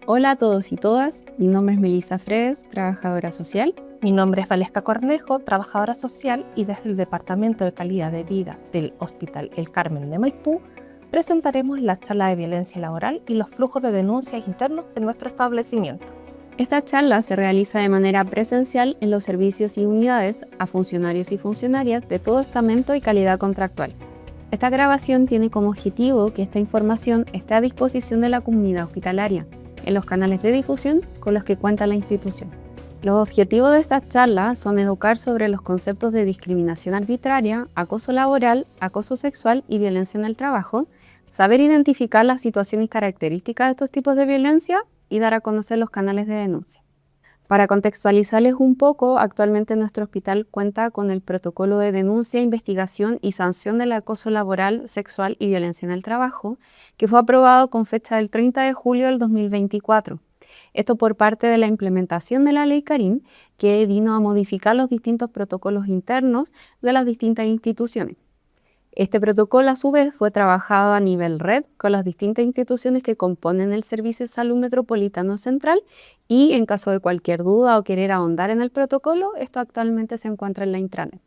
Hola a todos y todas, mi nombre es Melissa Fredes, trabajadora social. Mi nombre es Valesca Cornejo, trabajadora social, y desde el Departamento de Calidad de Vida del Hospital El Carmen de Maipú presentaremos la charla de violencia laboral y los flujos de denuncias internos de nuestro establecimiento. Esta charla se realiza de manera presencial en los servicios y unidades a funcionarios y funcionarias de todo estamento y calidad contractual. Esta grabación tiene como objetivo que esta información esté a disposición de la comunidad hospitalaria en los canales de difusión con los que cuenta la institución. Los objetivos de esta charla son educar sobre los conceptos de discriminación arbitraria, acoso laboral, acoso sexual y violencia en el trabajo, saber identificar las situaciones y características de estos tipos de violencia y dar a conocer los canales de denuncia. Para contextualizarles un poco, actualmente nuestro hospital cuenta con el protocolo de denuncia, investigación y sanción del acoso laboral, sexual y violencia en el trabajo, que fue aprobado con fecha del 30 de julio del 2024. Esto por parte de la implementación de la Ley Carín, que vino a modificar los distintos protocolos internos de las distintas instituciones. Este protocolo, a su vez, fue trabajado a nivel red con las distintas instituciones que componen el Servicio de Salud Metropolitano Central y, en caso de cualquier duda o querer ahondar en el protocolo, esto actualmente se encuentra en la intranet.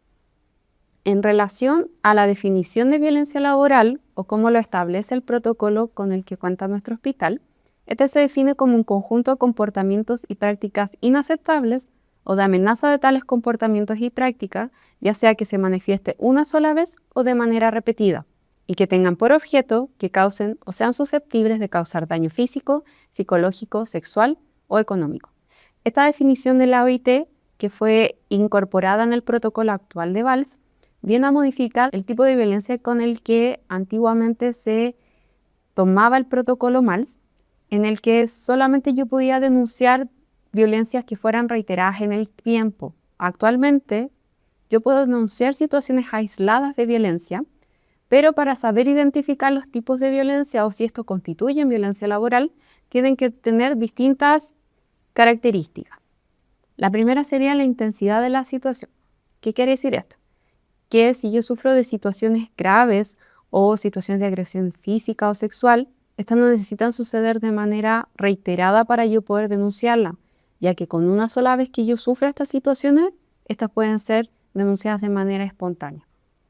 En relación a la definición de violencia laboral o cómo lo establece el protocolo con el que cuenta nuestro hospital, este se define como un conjunto de comportamientos y prácticas inaceptables o de amenaza de tales comportamientos y prácticas, ya sea que se manifieste una sola vez o de manera repetida, y que tengan por objeto que causen o sean susceptibles de causar daño físico, psicológico, sexual o económico. Esta definición de la OIT, que fue incorporada en el protocolo actual de VALS, viene a modificar el tipo de violencia con el que antiguamente se tomaba el protocolo MALS, en el que solamente yo podía denunciar violencias que fueran reiteradas en el tiempo. Actualmente, yo puedo denunciar situaciones aisladas de violencia, pero para saber identificar los tipos de violencia o si esto constituye violencia laboral, tienen que tener distintas características. La primera sería la intensidad de la situación. ¿Qué quiere decir esto? Que si yo sufro de situaciones graves o situaciones de agresión física o sexual, estas no necesitan suceder de manera reiterada para yo poder denunciarla, ya que con una sola vez que yo sufra estas situaciones, estas pueden ser denunciadas de manera espontánea.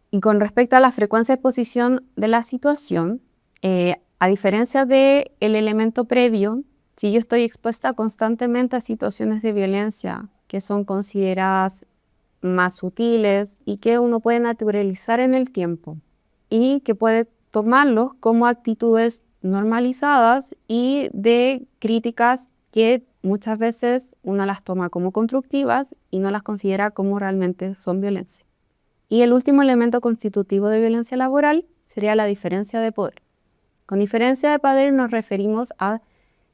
Y con respecto a la frecuencia de exposición de la situación, a diferencia del elemento previo, si yo estoy expuesta constantemente a situaciones de violencia que son consideradas más sutiles y que uno puede naturalizar en el tiempo y que puede tomarlos como actitudes normalizadas y de críticas que muchas veces uno las toma como constructivas y no las considera como realmente son violencia. Y el último elemento constitutivo de violencia laboral sería la diferencia de poder. Con diferencia de poder nos referimos a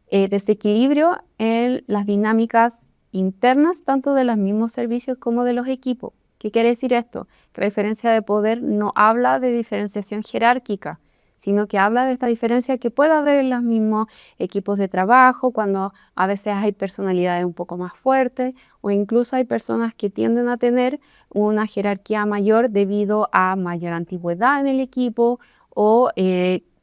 desequilibrio en las dinámicas internas tanto de los mismos servicios como de los equipos. ¿Qué quiere decir esto? Que la diferencia de poder no habla de diferenciación jerárquica, sino que habla de esta diferencia que puede haber en los mismos equipos de trabajo, cuando a veces hay personalidades un poco más fuertes o incluso hay personas que tienden a tener una jerarquía mayor debido a mayor antigüedad en el equipo o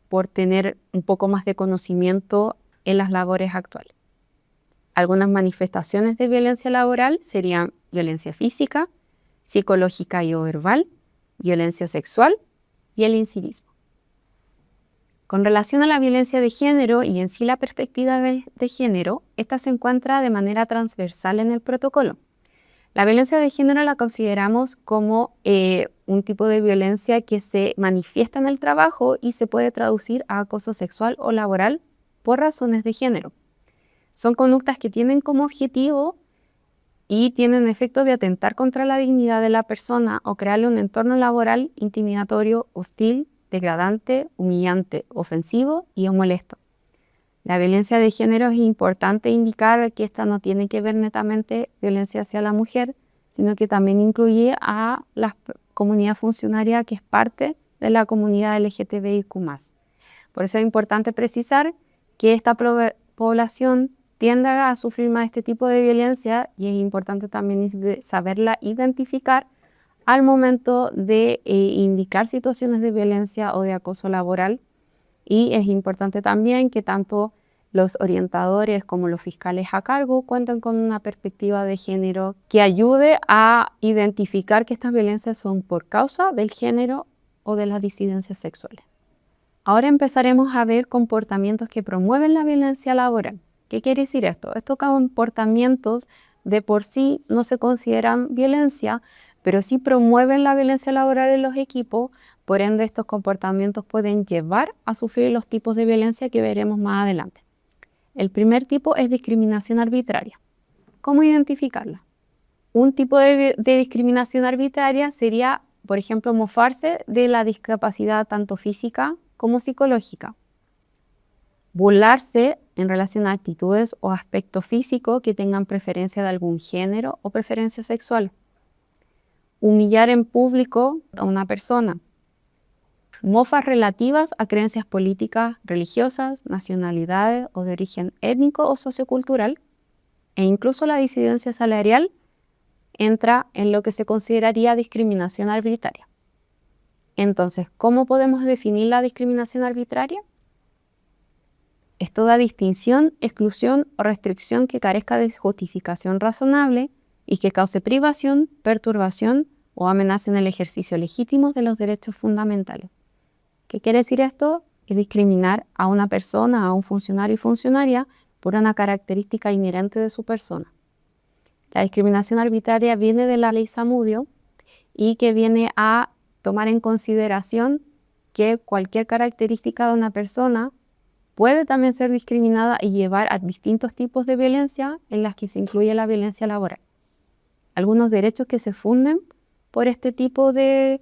por tener un poco más de conocimiento en las labores actuales. Algunas manifestaciones de violencia laboral serían violencia física, psicológica y o verbal, violencia sexual y el incivismo. Con relación a la violencia de género y en sí la perspectiva de género, esta se encuentra de manera transversal en el protocolo. La violencia de género la consideramos como un tipo de violencia que se manifiesta en el trabajo y se puede traducir a acoso sexual o laboral por razones de género. Son conductas que tienen como objetivo y tienen efecto de atentar contra la dignidad de la persona o crearle un entorno laboral intimidatorio, hostil, degradante, humillante, ofensivo y o molesto. La violencia de género es importante indicar que esta no tiene que ver netamente violencia hacia la mujer, sino que también incluye a la comunidad funcionaria que es parte de la comunidad LGTBIQ+. Por eso es importante precisar que esta población tiende a sufrir más este tipo de violencia y es importante también saberla identificar al momento de indicar situaciones de violencia o de acoso laboral. Y es importante también que tanto Los orientadores, como los fiscales a cargo, cuentan con una perspectiva de género que ayude a identificar que estas violencias son por causa del género o de las disidencias sexuales. Ahora empezaremos a ver comportamientos que promueven la violencia laboral. ¿Qué quiere decir esto? Estos comportamientos de por sí no se consideran violencia, pero sí promueven la violencia laboral en los equipos. Por ende, estos comportamientos pueden llevar a sufrir los tipos de violencia que veremos más adelante. El primer tipo es discriminación arbitraria. ¿Cómo identificarla? Un tipo de discriminación arbitraria sería, por ejemplo, mofarse de la discapacidad tanto física como psicológica. Burlarse en relación a actitudes o aspectos físicos que tengan preferencia de algún género o preferencia sexual. Humillar en público a una persona. Mofas relativas a creencias políticas, religiosas, nacionalidades o de origen étnico o sociocultural, e incluso la disidencia salarial entra en lo que se consideraría discriminación arbitraria. Entonces, ¿cómo podemos definir la discriminación arbitraria? Es toda distinción, exclusión o restricción que carezca de justificación razonable y que cause privación, perturbación o amenace en el ejercicio legítimo de los derechos fundamentales. ¿Qué quiere decir esto? Es discriminar a una persona, a un funcionario y funcionaria por una característica inherente de su persona. La discriminación arbitraria viene de la ley Zamudio y que viene a tomar en consideración que cualquier característica de una persona puede también ser discriminada y llevar a distintos tipos de violencia en las que se incluye la violencia laboral. Algunos derechos que se funden por este tipo de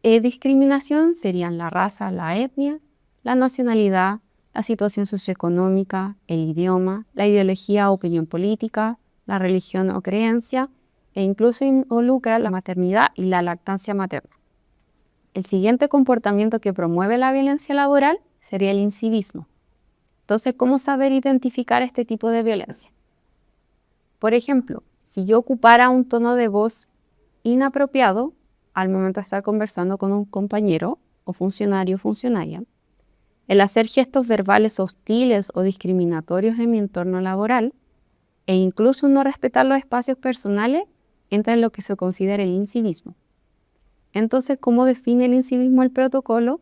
discriminación serían la raza, la etnia, la nacionalidad, la situación socioeconómica, el idioma, la ideología o opinión política, la religión o creencia, e incluso involucra la maternidad y la lactancia materna. El siguiente comportamiento que promueve la violencia laboral sería el incivismo. Entonces, ¿cómo saber identificar este tipo de violencia? Por ejemplo, si yo ocupara un tono de voz inapropiado al momento de estar conversando con un compañero o funcionario o funcionaria, el hacer gestos verbales hostiles o discriminatorios en mi entorno laboral e incluso no respetar los espacios personales entra en lo que se considera el incivismo. Entonces, ¿cómo define el incivismo el protocolo?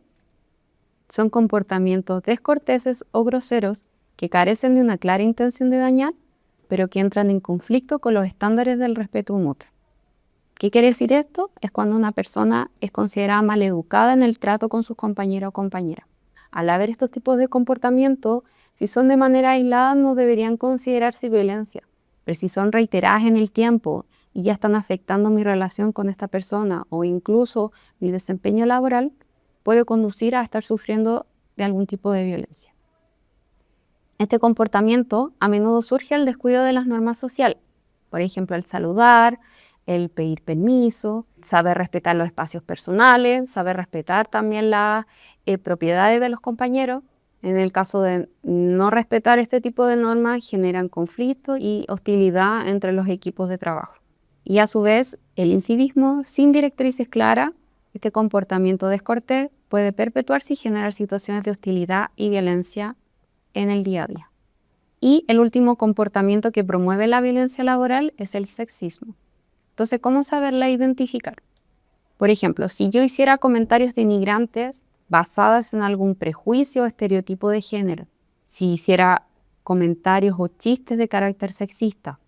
Son comportamientos descorteses o groseros que carecen de una clara intención de dañar, pero que entran en conflicto con los estándares del respeto mutuo. ¿Qué quiere decir esto? Es cuando una persona es considerada maleducada en el trato con sus compañeros o compañeras. Al haber estos tipos de comportamientos, si son de manera aislada no deberían considerarse violencia, pero si son reiteradas en el tiempo y ya están afectando mi relación con esta persona o incluso mi desempeño laboral, puede conducir a estar sufriendo de algún tipo de violencia. Este comportamiento a menudo surge al descuido de las normas sociales, por ejemplo, el saludar, el pedir permiso, saber respetar los espacios personales, saber respetar también las propiedades de los compañeros. En el caso de no respetar este tipo de normas, generan conflicto y hostilidad entre los equipos de trabajo. Y a su vez, el incivismo, sin directrices claras, este comportamiento descortés puede perpetuarse y generar situaciones de hostilidad y violencia en el día a día. Y el último comportamiento que promueve la violencia laboral es el sexismo. Entonces, ¿cómo saberla identificar? Por ejemplo, si yo hiciera comentarios denigrantes basados en algún prejuicio o estereotipo de género, si hiciera comentarios o chistes de carácter sexista,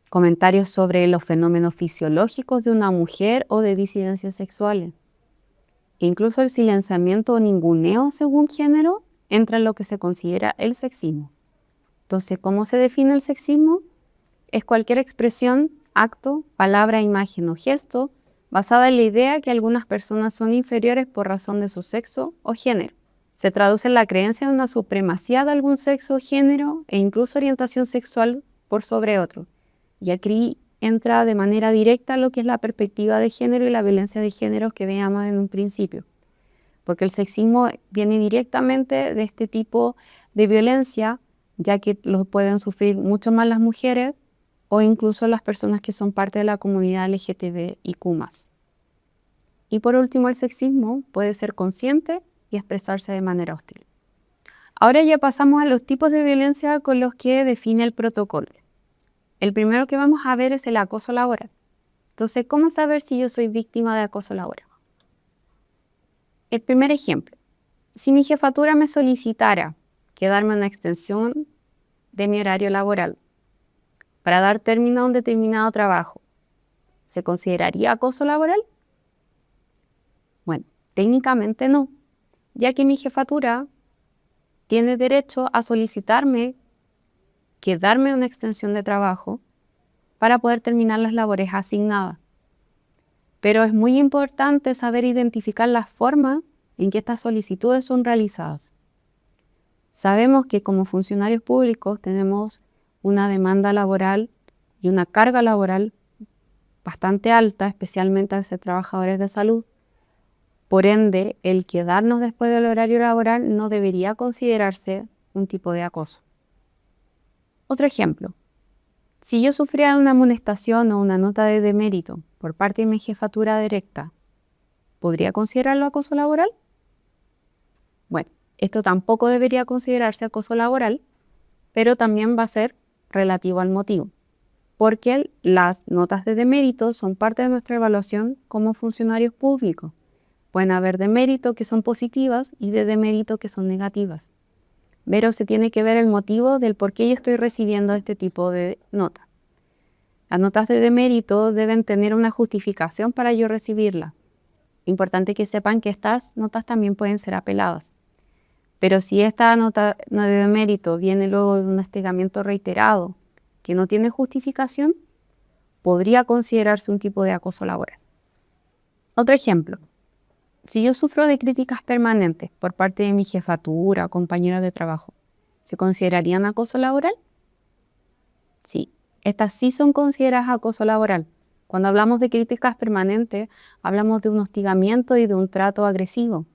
comentarios sobre los fenómenos fisiológicos de una mujer o de disidencias sexuales, incluso el silenciamiento o ninguneo según género entra en lo que se considera el sexismo. Entonces, ¿cómo se define el sexismo? Es cualquier expresión, acto, palabra, imagen o gesto basada en la idea que algunas personas son inferiores por razón de su sexo o género. Se traduce en la creencia de una supremacía de algún sexo o género e incluso orientación sexual por sobre otro. Y aquí entra de manera directa lo que es la perspectiva de género y la violencia de género que veíamos en un principio. Porque el sexismo viene directamente de este tipo de violencia, ya que lo pueden sufrir mucho más las mujeres o incluso las personas que son parte de la comunidad LGTBIQ+. Y por último, el sexismo puede ser consciente y expresarse de manera hostil. Ahora ya pasamos a los tipos de violencia con los que define el protocolo. El primero que vamos a ver es el acoso laboral. Entonces, ¿cómo saber si yo soy víctima de acoso laboral? El primer ejemplo, si mi jefatura me solicitara que darme una extensión de mi horario laboral para dar término a un determinado trabajo, ¿se consideraría acoso laboral? Bueno, técnicamente no, ya que mi jefatura tiene derecho a solicitarme que darme una extensión de trabajo para poder terminar las labores asignadas. Pero es muy importante saber identificar la forma en que estas solicitudes son realizadas. Sabemos que como funcionarios públicos tenemos una demanda laboral y una carga laboral bastante alta, especialmente hacia trabajadores de salud. Por ende, el quedarnos después del horario laboral no debería considerarse un tipo de acoso. Otro ejemplo, si yo sufría una amonestación o una nota de demérito por parte de mi jefatura directa, ¿podría considerarlo acoso laboral? Bueno, esto tampoco debería considerarse acoso laboral, pero también va a ser relativo al motivo, porque las notas de demérito son parte de nuestra evaluación como funcionarios públicos. Pueden haber de mérito que son positivas y de demérito que son negativas. Pero se tiene que ver el motivo del por qué yo estoy recibiendo este tipo de nota. Las notas de demérito deben tener una justificación para yo recibirla. Importante que sepan que estas notas también pueden ser apeladas. Pero si esta nota de demérito viene luego de un hostigamiento reiterado que no tiene justificación, podría considerarse un tipo de acoso laboral. Otro ejemplo. Si yo sufro de críticas permanentes por parte de mi jefatura o compañeros de trabajo, ¿se considerarían acoso laboral? Sí, estas sí son consideradas acoso laboral. Cuando hablamos de críticas permanentes, hablamos de un hostigamiento y de un trato agresivo.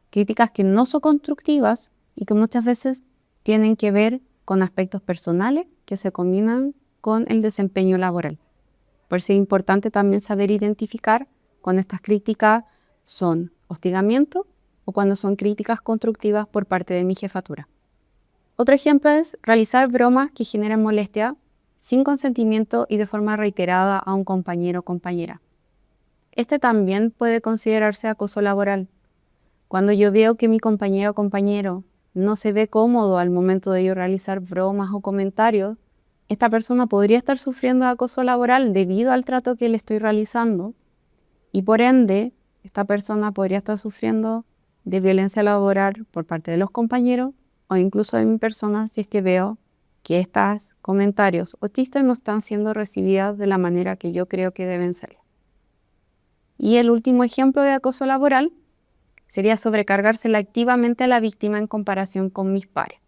Críticas que no son constructivas y que muchas veces tienen que ver con aspectos personales que se combinan con el desempeño laboral. Por eso es importante también saber identificar cuando estas críticas son hostigamiento o cuando son críticas constructivas por parte de mi jefatura. Otro ejemplo es realizar bromas que generan molestia sin consentimiento y de forma reiterada a un compañero o compañera. Este también puede considerarse acoso laboral. Cuando yo veo que mi compañero o compañero no se ve cómodo al momento de yo realizar bromas o comentarios, esta persona podría estar sufriendo acoso laboral debido al trato que le estoy realizando y por ende esta persona podría estar sufriendo de violencia laboral por parte de los compañeros o incluso de mi persona si es que veo que estos comentarios o chistes no están siendo recibidos de la manera que yo creo que deben ser. Y el último ejemplo de acoso laboral sería sobrecargársela activamente a la víctima en comparación con mis pares.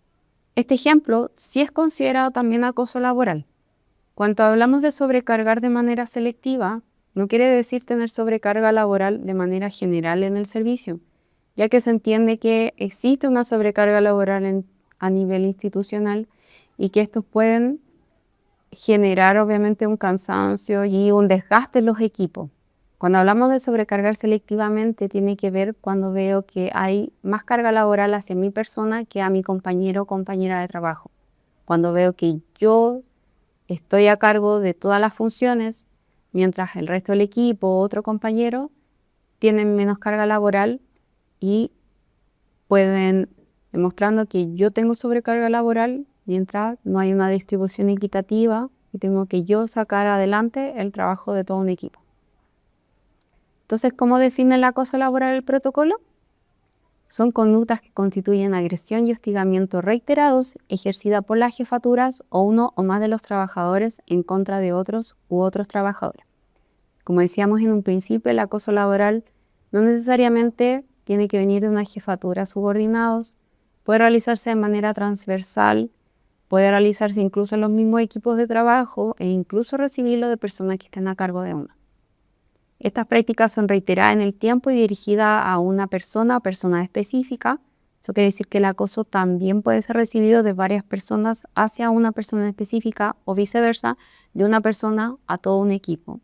Este ejemplo sí es considerado también acoso laboral. Cuando hablamos de sobrecargar de manera selectiva, no quiere decir tener sobrecarga laboral de manera general en el servicio, ya que se entiende que existe una sobrecarga laboral a nivel institucional y que estos pueden generar obviamente un cansancio y un desgaste en los equipos. Cuando hablamos de sobrecargar selectivamente, tiene que ver cuando veo que hay más carga laboral hacia mi persona que a mi compañero o compañera de trabajo. Cuando veo que yo estoy a cargo de todas las funciones, mientras el resto del equipo o otro compañero tienen menos carga laboral y pueden demostrando que yo tengo sobrecarga laboral mientras no hay una distribución equitativa y tengo que yo sacar adelante el trabajo de todo un equipo. Entonces, ¿cómo define el acoso laboral el protocolo? Son conductas que constituyen agresión y hostigamiento reiterados ejercida por las jefaturas o uno o más de los trabajadores en contra de otros u otros trabajadores. Como decíamos en un principio, el acoso laboral no necesariamente tiene que venir de una jefatura a subordinados, puede realizarse de manera transversal, puede realizarse incluso en los mismos equipos de trabajo e incluso recibirlo de personas que estén a cargo de uno. Estas prácticas son reiteradas en el tiempo y dirigidas a una persona o persona específica. Eso quiere decir que el acoso también puede ser recibido de varias personas hacia una persona específica o viceversa, de una persona a todo un equipo.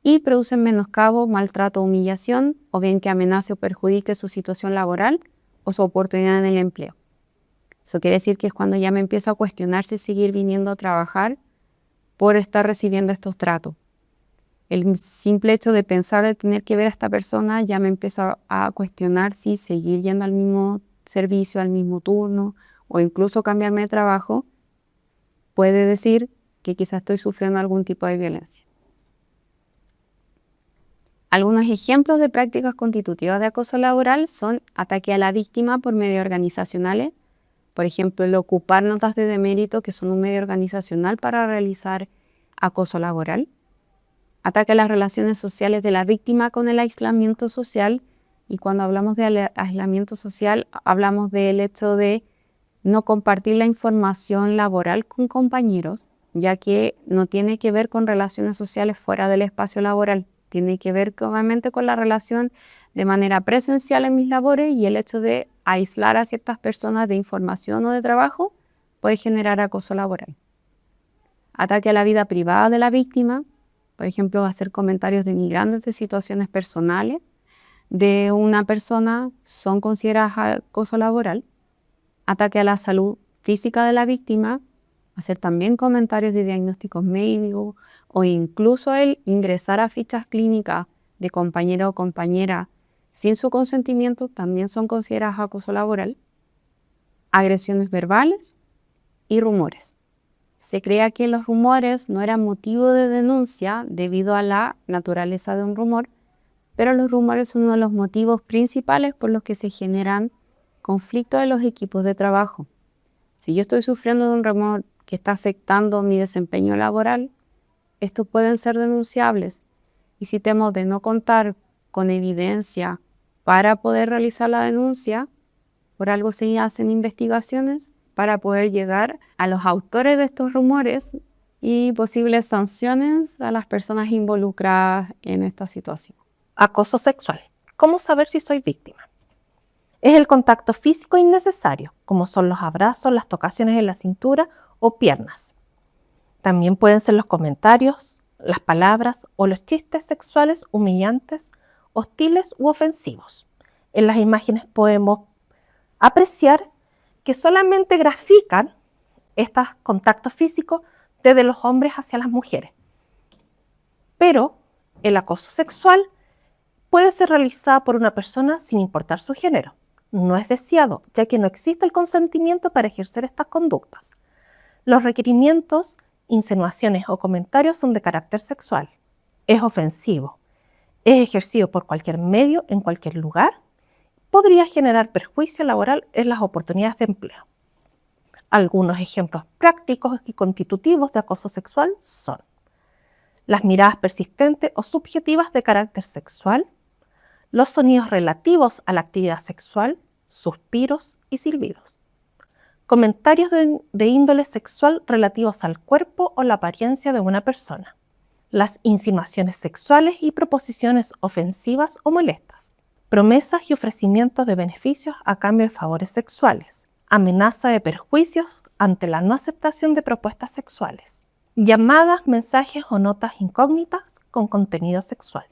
Y producen menoscabo, maltrato o humillación, o bien que amenace o perjudique su situación laboral o su oportunidad en el empleo. Eso quiere decir que es cuando ya me empiezo a cuestionarse seguir viniendo a trabajar por estar recibiendo estos tratos. El simple hecho de pensar de tener que ver a esta persona ya me empiezo a cuestionar si seguir yendo al mismo servicio, al mismo turno o incluso cambiarme de trabajo, puede decir que quizás estoy sufriendo algún tipo de violencia. Algunos ejemplos de prácticas constitutivas de acoso laboral son ataque a la víctima por medios organizacionales, por ejemplo, el ocupar notas de demérito, que son un medio organizacional para realizar acoso laboral. Ataque a las relaciones sociales de la víctima con el aislamiento social, y cuando hablamos de aislamiento social, hablamos del hecho de no compartir la información laboral con compañeros, ya que no tiene que ver con relaciones sociales fuera del espacio laboral, tiene que ver obviamente con la relación de manera presencial en mis labores, y el hecho de aislar a ciertas personas de información o de trabajo puede generar acoso laboral. Ataque a la vida privada de la víctima, por ejemplo, hacer comentarios denigrantes de situaciones personales de una persona son consideradas acoso laboral. Ataque a la salud física de la víctima, hacer también comentarios de diagnósticos médicos o incluso el ingresar a fichas clínicas de compañero o compañera sin su consentimiento también son consideradas acoso laboral. Agresiones verbales y rumores. Se creía que los rumores no eran motivo de denuncia debido a la naturaleza de un rumor, pero los rumores son uno de los motivos principales por los que se generan conflictos de los equipos de trabajo. Si yo estoy sufriendo de un rumor que está afectando mi desempeño laboral, estos pueden ser denunciables. Y si temo de no contar con evidencia para poder realizar la denuncia, por algo se hacen investigaciones para poder llegar a los autores de estos rumores y posibles sanciones a las personas involucradas en esta situación. Acoso sexual. ¿Cómo saber si soy víctima? Es el contacto físico innecesario, como son los abrazos, las tocaciones en la cintura o piernas. También pueden ser los comentarios, las palabras o los chistes sexuales humillantes, hostiles u ofensivos. En las imágenes podemos apreciar que solamente grafican estos contactos físicos desde los hombres hacia las mujeres. Pero el acoso sexual puede ser realizado por una persona sin importar su género. No es deseado, ya que no existe el consentimiento para ejercer estas conductas. Los requerimientos, insinuaciones o comentarios son de carácter sexual. Es ofensivo. Es ejercido por cualquier medio, en cualquier lugar. Podría generar perjuicio laboral en las oportunidades de empleo. Algunos ejemplos prácticos y constitutivos de acoso sexual son las miradas persistentes o subjetivas de carácter sexual, los sonidos relativos a la actividad sexual, suspiros y silbidos, comentarios de índole sexual relativos al cuerpo o la apariencia de una persona, las insinuaciones sexuales y proposiciones ofensivas o molestas, promesas y ofrecimientos de beneficios a cambio de favores sexuales, amenaza de perjuicios ante la no aceptación de propuestas sexuales, llamadas, mensajes o notas incógnitas con contenido sexual,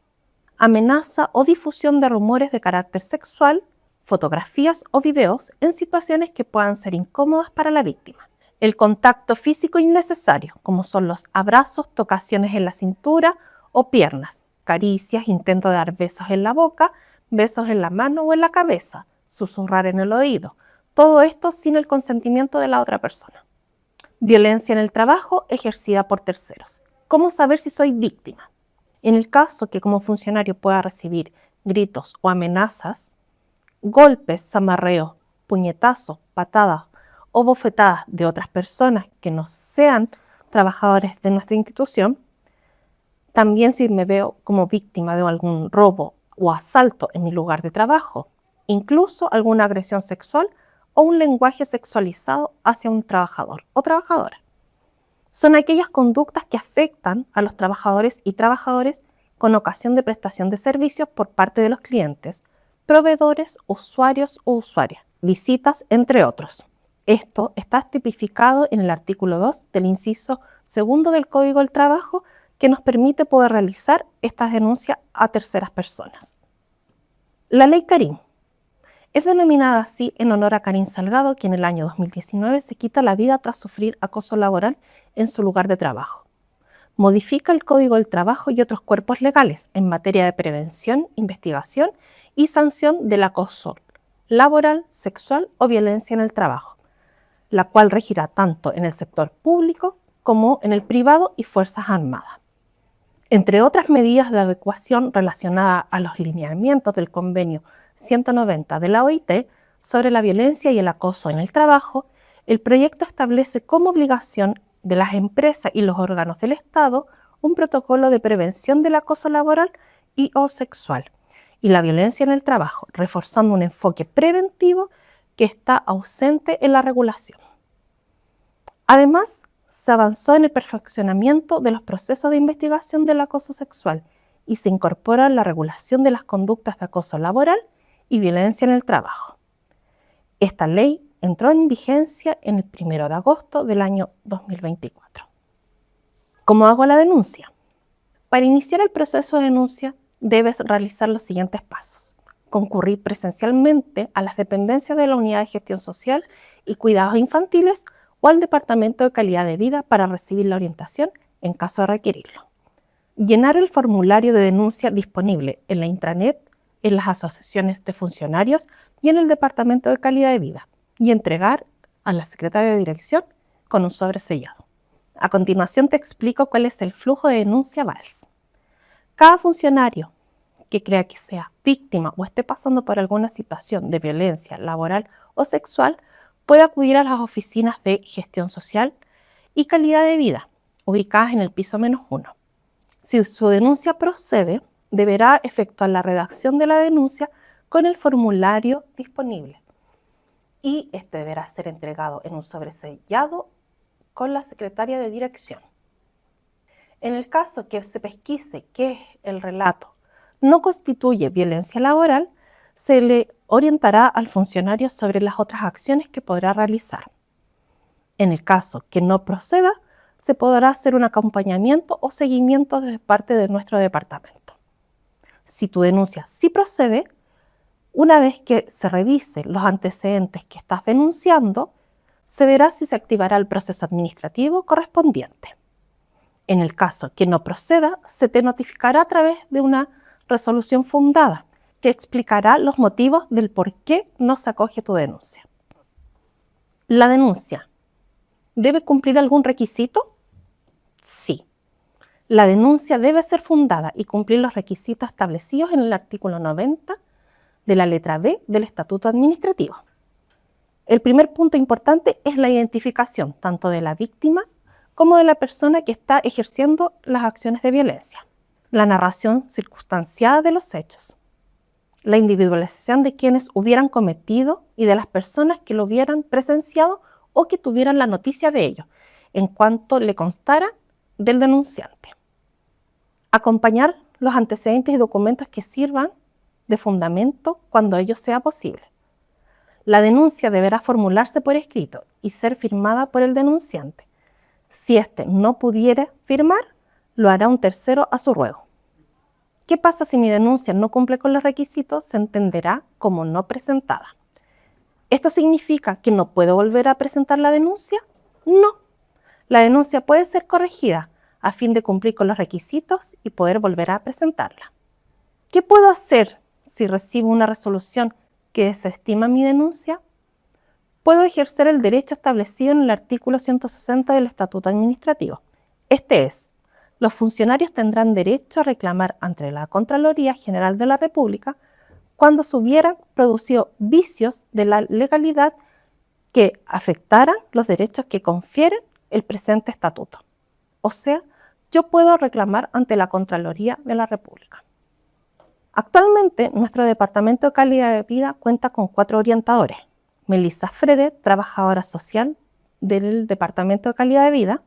amenaza o difusión de rumores de carácter sexual, fotografías o videos en situaciones que puedan ser incómodas para la víctima. El contacto físico innecesario, como son los abrazos, tocaciones en la cintura o piernas, caricias, intento de dar besos en la boca, besos en la mano o en la cabeza, susurrar en el oído. Todo esto sin el consentimiento de la otra persona. Violencia en el trabajo ejercida por terceros. ¿Cómo saber si soy víctima? En el caso que como funcionario pueda recibir gritos o amenazas, golpes, zamarreos, puñetazos, patadas o bofetadas de otras personas que no sean trabajadores de nuestra institución, también si me veo como víctima de algún robo o asalto en mi lugar de trabajo, incluso alguna agresión sexual o un lenguaje sexualizado hacia un trabajador o trabajadora. Son aquellas conductas que afectan a los trabajadores y trabajadoras con ocasión de prestación de servicios por parte de los clientes, proveedores, usuarios o usuarias, visitas, entre otros. Esto está tipificado en el artículo 2 del inciso 2 del Código del Trabajo, que nos permite poder realizar estas denuncias a terceras personas. La Ley Karim Es denominada así en honor a Karin Salgado, quien en el año 2019 se quita la vida tras sufrir acoso laboral en su lugar de trabajo. Modifica el Código del Trabajo y otros cuerpos legales en materia de prevención, investigación y sanción del acoso laboral, sexual o violencia en el trabajo, la cual regirá tanto en el sector público como en el privado y Fuerzas Armadas. Entre otras medidas de adecuación relacionadas a los lineamientos del Convenio 190 de la OIT sobre la violencia y el acoso en el trabajo, el proyecto establece como obligación de las empresas y los órganos del Estado un protocolo de prevención del acoso laboral y o sexual y la violencia en el trabajo, reforzando un enfoque preventivo que está ausente en la regulación. Además, se avanzó en el perfeccionamiento de los procesos de investigación del acoso sexual y se incorpora la regulación de las conductas de acoso laboral y violencia en el trabajo. Esta ley entró en vigencia en el 1 de agosto del año 2024. ¿Cómo hago la denuncia? Para iniciar el proceso de denuncia, debes realizar los siguientes pasos. Concurrir presencialmente a las dependencias de la Unidad de Gestión Social y Cuidados Infantiles o al Departamento de Calidad de Vida para recibir la orientación en caso de requerirlo. Llenar el formulario de denuncia disponible en la intranet, en las asociaciones de funcionarios y en el Departamento de Calidad de Vida y entregar a la secretaria de dirección con un sobre sellado. A continuación te explico cuál es el flujo de denuncia VALS. Cada funcionario que crea que sea víctima o esté pasando por alguna situación de violencia laboral o sexual puede acudir a las oficinas de gestión social y calidad de vida, ubicadas en el piso -1. Si su denuncia procede, deberá efectuar la redacción de la denuncia con el formulario disponible y este deberá ser entregado en un sobresellado con la secretaria de dirección. En el caso que se pesquise que el relato no constituye violencia laboral, se le orientará al funcionario sobre las otras acciones que podrá realizar. En el caso que no proceda, se podrá hacer un acompañamiento o seguimiento de parte de nuestro departamento. Si tu denuncia sí procede, una vez que se revisen los antecedentes que estás denunciando, se verá si se activará el proceso administrativo correspondiente. En el caso que no proceda, se te notificará a través de una resolución fundada que explicará los motivos del por qué no se acoge tu denuncia. ¿La denuncia debe cumplir algún requisito? Sí. La denuncia debe ser fundada y cumplir los requisitos establecidos en el artículo 90 de la letra B del Estatuto Administrativo. El primer punto importante es la identificación tanto de la víctima como de la persona que está ejerciendo las acciones de violencia, la narración circunstanciada de los hechos, la individualización de quienes hubieran cometido y de las personas que lo hubieran presenciado o que tuvieran la noticia de ello, en cuanto le constara del denunciante. Acompañar los antecedentes y documentos que sirvan de fundamento cuando ello sea posible. La denuncia deberá formularse por escrito y ser firmada por el denunciante. Si éste no pudiera firmar, lo hará un tercero a su ruego. ¿Qué pasa si mi denuncia no cumple con los requisitos? Se entenderá como no presentada. ¿Esto significa que no puedo volver a presentar la denuncia? No. La denuncia puede ser corregida a fin de cumplir con los requisitos y poder volver a presentarla. ¿Qué puedo hacer si recibo una resolución que desestima mi denuncia? Puedo ejercer el derecho establecido en el artículo 160 del Estatuto Administrativo. Este es: los funcionarios tendrán derecho a reclamar ante la Contraloría General de la República cuando se hubieran producido vicios de la legalidad que afectaran los derechos que confiere el presente estatuto. O sea, yo puedo reclamar ante la Contraloría de la República. Actualmente, nuestro Departamento de Calidad de Vida cuenta con 4 orientadores. Melissa Frede, trabajadora social del Departamento de Calidad de Vida;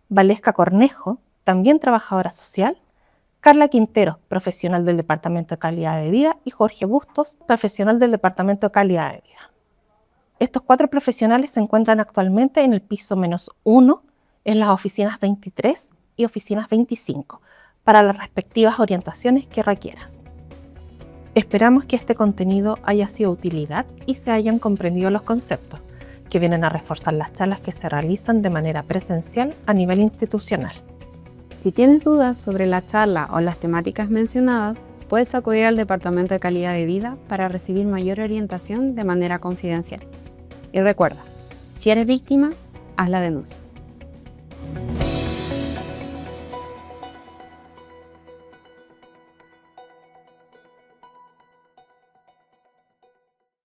Valesca Cornejo, también trabajadora social; Carla Quintero, profesional del Departamento de Calidad de Vida; y Jorge Bustos, profesional del Departamento de Calidad de Vida. Estos 4 profesionales se encuentran actualmente en el piso -1, en las oficinas 23 y oficinas 25, para las respectivas orientaciones que requieras. Esperamos que este contenido haya sido de utilidad y se hayan comprendido los conceptos, que vienen a reforzar las charlas que se realizan de manera presencial a nivel institucional. Si tienes dudas sobre la charla o las temáticas mencionadas, puedes acudir al Departamento de Calidad de Vida para recibir mayor orientación de manera confidencial. Y recuerda, si eres víctima, haz la denuncia.